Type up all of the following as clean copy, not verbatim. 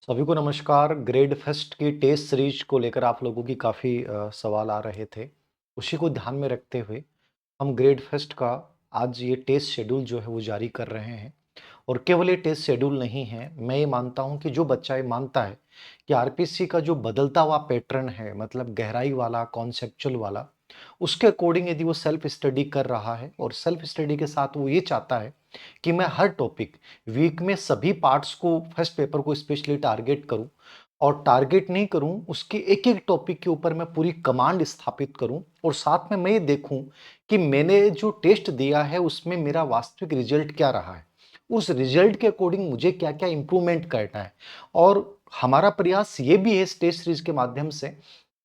सभी को नमस्कार। ग्रेड फेस्ट की टेस्ट सीरीज को लेकर आप लोगों की काफ़ी सवाल आ रहे थे। उसी को ध्यान में रखते हुए हम ग्रेड फेस्ट का आज ये टेस्ट शेड्यूल जो है वो जारी कर रहे हैं। और केवल ये टेस्ट शेड्यूल नहीं है, मैं ये मानता हूँ कि जो बच्चा ये मानता है कि आरपीसी का जो बदलता हुआ पैटर्न है, मतलब गहराई वाला, कॉन्सेप्चुअल वाला, उसके अकॉर्डिंग यदि वो सेल्फ स्टडी कर रहा है और सेल्फ स्टडी के साथ वो ये चाहता है कि मैं हर टॉपिक वीक में सभी पार्ट्स को फर्स्ट पेपर को स्पेशली टारगेट करूं, और टारगेट नहीं करूं, उसके एक एक टॉपिक के ऊपर मैं पूरी कमांड स्थापित करूं, और साथ में मैं ये देखूं कि मैंने जो टेस्ट दिया है उसमें मेरा वास्तविक रिजल्ट क्या रहा है, उस रिजल्ट के अकॉर्डिंग मुझे क्या क्या इंप्रूवमेंट करना है। और हमारा प्रयास ये भी है इस टेस्ट सीरीज के माध्यम से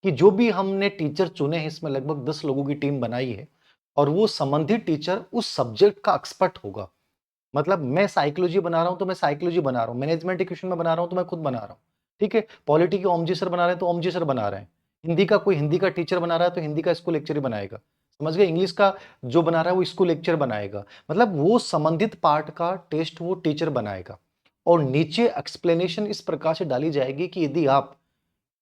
कि जो भी हमने टीचर चुने हैं, इसमें लगभग 10 लोगों की टीम बनाई है, और वो संबंधित टीचर उस सब्जेक्ट का एक्सपर्ट होगा। मतलब मैं साइकोलॉजी बना रहा हूं तो मैं साइकोलॉजी बना रहा हूं, मैनेजमेंट इक्वेशन में बना रहा हूं तो मैं खुद बना रहा हूं। ठीक है, पॉलिटी के ओम जी सर बना रहे हैं तो ओम जी सर बना रहे हैं। हिंदी का कोई हिंदी का टीचर बना रहा है तो हिंदी का स्कूल लेक्चर ही बनाएगा। समझ गए? इंग्लिश का जो बना रहा है वो स्कूल लेक्चर बनाएगा। मतलब वो संबंधित पार्ट का टेस्ट वो टीचर बनाएगा। और नीचे एक्सप्लेनेशन इस प्रकार से डाली जाएगी कि यदि आप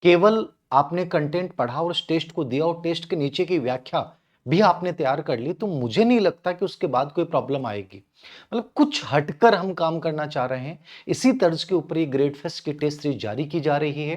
केवल आपने कंटेंट पढ़ा और उस टेस्ट को दिया और टेस्ट के नीचे की व्याख्या भी आपने तैयार कर ली, तो मुझे नहीं लगता कि उसके बाद कोई प्रॉब्लम आएगी। मतलब कुछ हटकर हम काम करना चाह रहे हैं। इसी तर्ज के ऊपर ये ग्रेड फेस्ट की टेस्ट सीरीज जारी की जा रही है।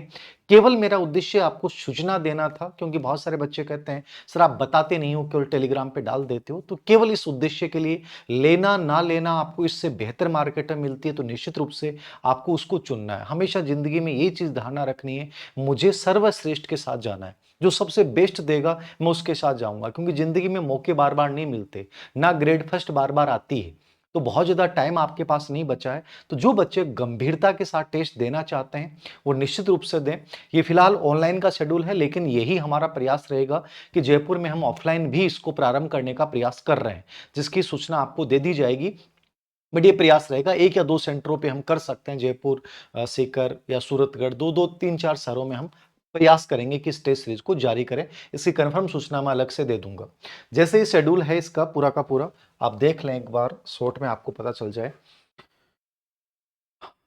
केवल मेरा उद्देश्य आपको सूचना देना था, क्योंकि बहुत सारे बच्चे कहते हैं सर आप बताते नहीं हो, केवल टेलीग्राम पे डाल देते हो। तो केवल इस उद्देश्य के लिए, लेना ना लेना आपको इससे बेहतर मार्केटर मिलती है तो निश्चित रूप से आपको उसको चुनना है। हमेशा जिंदगी में ये चीज धारणा रखनी है, मुझे सर्वश्रेष्ठ के साथ जाना है। जो सबसे बेस्ट देगा मैं उसके साथ जाऊंगा, क्योंकि जिंदगी में मौके बार बार नहीं मिलते, ना ग्रेड फर्स्ट बार बार आती है। तो बहुत ज्यादा टाइम आपके पास नहीं बचा है। तो जो बच्चे गंभीरता के साथ टेस्ट देना चाहते हैं वो निश्चित रूप से दें। ये फिलहाल ऑनलाइन का शेड्यूल है, लेकिन यही हमारा प्रयास रहेगा कि जयपुर में हम ऑफलाइन भी इसको प्रारंभ करने का प्रयास कर रहे हैं, जिसकी सूचना आपको दे दी जाएगी। बट ये प्रयास रहेगा, एक या दो सेंटरों पे हम कर सकते हैं, जयपुर, सीकर या सूरतगढ़, दो दो तीन चार शहरों में हम प्रयास करेंगे कि इस टेस्ट सीरीज को जारी करें। इसकी कंफर्म सूचना मैं अलग से दे दूंगा। जैसे ही शेड्यूल है इसका पूरा का पूरा, आप देख लें एक बार, शॉर्ट में आपको पता चल जाए।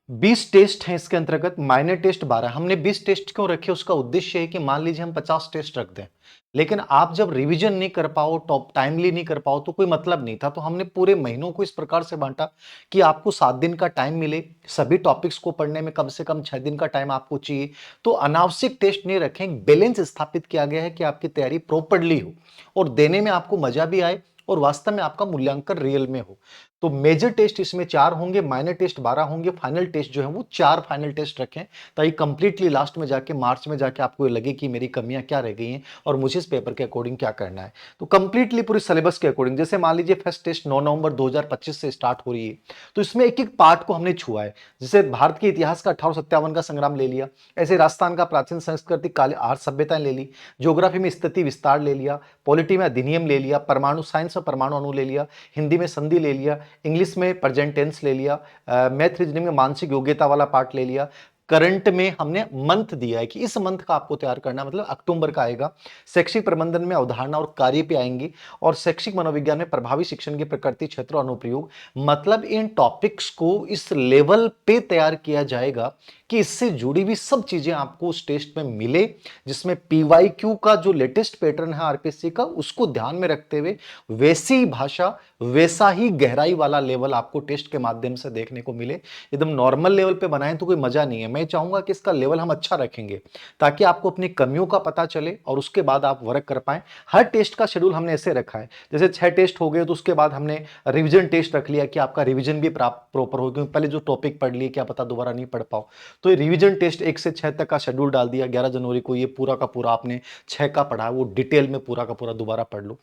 20 टेस्ट हैं इसके अंतर्गत, माइनर टेस्ट 12। हमने 20 टेस्ट क्यों रखे, उसका उद्देश्य है कि मान लीजिए हम 50 टेस्ट रख दें, लेकिन आप जब रिवीजन नहीं कर पाओ, टॉप टाइमली नहीं कर पाओ, तो कोई मतलब नहीं था। तो हमने पूरे महीनों को इस प्रकार से बांटा कि आपको 7 दिन का टाइम मिले, सभी टॉपिक्स को पढ़ने में कम से कम 6 दिन का टाइम आपको चाहिए। तो अनावश्यक टेस्ट नहीं रखें, बैलेंस स्थापित किया गया है कि आपकी तैयारी प्रॉपरली हो और देने में आपको मजा भी आए और वास्तव में आपका मूल्यांकन रियल में हो। तो मेजर टेस्ट इसमें 4 होंगे, माइनर टेस्ट 12 होंगे, फाइनल टेस्ट जो है वो 4 फाइनल टेस्ट रखें, ताकि कंप्लीटली लास्ट में जाके, मार्च में जाके आपको ये लगे कि मेरी कमियां क्या रह गई हैं और मुझे इस पेपर के अकॉर्डिंग क्या करना है। तो कंप्लीटली पूरे सिलेबस के अकॉर्डिंग, जैसे मान लीजिए फर्स्ट टेस्ट 9 नवंबर 2025 से स्टार्ट हो रही है, तो इसमें एक एक पार्ट को हमने छुआ है। जैसे भारत के इतिहास का 1857 का संग्राम ले लिया, ऐसे राजस्थान का प्राचीन संस्कृति काल आर्य सभ्यताएं ले ली, ज्योग्राफी में स्थिति विस्तार ले लिया, पॉलिटी में अधिनियम ले लिया, परमाणु साइंस और परमाणु अणु ले लिया, हिंदी में संधि ले लिया, इंग्लिश में प्रेजेंट टेंस ले लिया, मैथ रीजनिंग में मानसिक योग्यता वाला पार्ट ले लिया। करंट में हमने मंथ दिया है कि इस मंथ का आपको तैयार करना, मतलब अक्टूबर का आएगा। शैक्षिक प्रबंधन में अवधारणा और कार्य पे आएंगी, और शैक्षिक मनोविज्ञान में प्रभावी शिक्षण की प्रकृति, क्षेत्र और अनुप्रयोग। मतलब इन टॉपिक्स को इस लेवल पे तैयार किया जाएगा कि इससे जुड़ी हुई सब चीजें आपको उस टेस्ट में मिले, जिसमें पीवाईक्यू का जो लेटेस्ट पैटर्न है आरपीएससी का, उसको ध्यान में रखते हुए वैसी ही भाषा, वैसा ही गहराई वाला लेवल आपको टेस्ट के माध्यम से देखने को मिले। एकदम नॉर्मल लेवल पे बनाएं तो कोई मजा नहीं है। मैं चाहूंगा कि इसका लेवल हम अच्छा रखेंगे, ताकि आपको अपनी कमियों का पता चले और उसके बाद आप वर्क कर पाएं। हर टेस्ट का शेड्यूल हमने ऐसे रखा है, जैसे 6 टेस्ट हो गए तो उसके बाद हमने रिवीजन टेस्ट रख लिया कि आपका रिवीजन भी प्रॉपर हो, क्योंकि पहले जो टॉपिक पढ़ लिए क्या पता दोबारा नहीं पढ़ पाओ। तो ये रिवीजन टेस्ट 1 से 6 तक का शेड्यूल डाल दिया। 11 जनवरी को ये पूरा का पूरा आपने 6 का पढ़ा, वो डिटेल में पूरा का पूरा दोबारा पढ़ लो।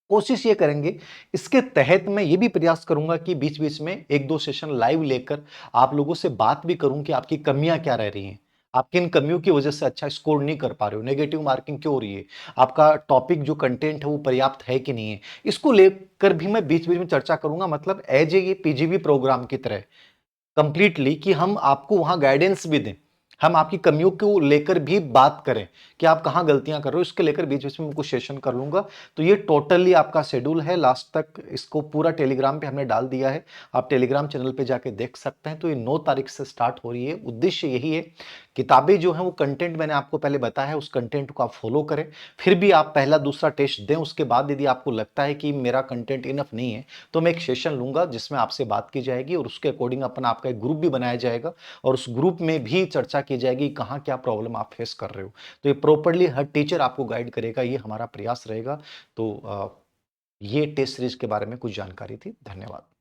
कोशिश ये करेंगे, इसके तहत मैं ये भी प्रयास करूंगा कि बीच बीच में एक दो सेशन लाइव लेकर आप लोगों से बात भी करूं कि आपकी कमियां क्या रह रही हैं, आप किन कमियों की वजह से अच्छा स्कोर नहीं कर पा रहे हो, नेगेटिव मार्किंग क्यों हो रही है, आपका टॉपिक जो कंटेंट है वो पर्याप्त है कि नहीं है। इसको लेकर भी मैं बीच बीच में चर्चा करूंगा, मतलब एज ए ये पीजीबी प्रोग्राम की तरह कंप्लीटली, कि हम आपको वहां गाइडेंस भी दें। हम आपकी कमियों को लेकर भी बात करें कि आप कहाँ गलतियाँ कर रहे हो, इसके लेकर बीच-बीच में मैं कुछ सेशन कर लूँगा। तो ये टोटली आपका शेड्यूल है, लास्ट तक इसको पूरा टेलीग्राम पे हमने डाल दिया है। आप टेलीग्राम चैनल पे जाके देख सकते हैं। तो ये 9 तारीख से स्टार्ट हो रही है। उद्देश्य यही है, किताबें जो हैं वो कंटेंट मैंने आपको पहले बताया है, उस कंटेंट को आप फॉलो करें। फिर भी आप पहला दूसरा टेस्ट दें, उसके बाद यदि आपको लगता है कि मेरा कंटेंट इनफ नहीं है, तो मैं एक सेशन लूँगा जिसमें आपसे बात की जाएगी और उसके अकॉर्डिंग अपना आपका एक ग्रुप भी बनाया जाएगा और उस ग्रुप में भी चर्चा की जाएगी कहाँ क्या प्रॉब्लम आप फेस कर रहे हो। तो ये प्रॉपर्ली हर टीचर आपको गाइड करेगा, ये हमारा प्रयास रहेगा। तो ये टेस्ट सीरीज के बारे में कुछ जानकारी थी। धन्यवाद।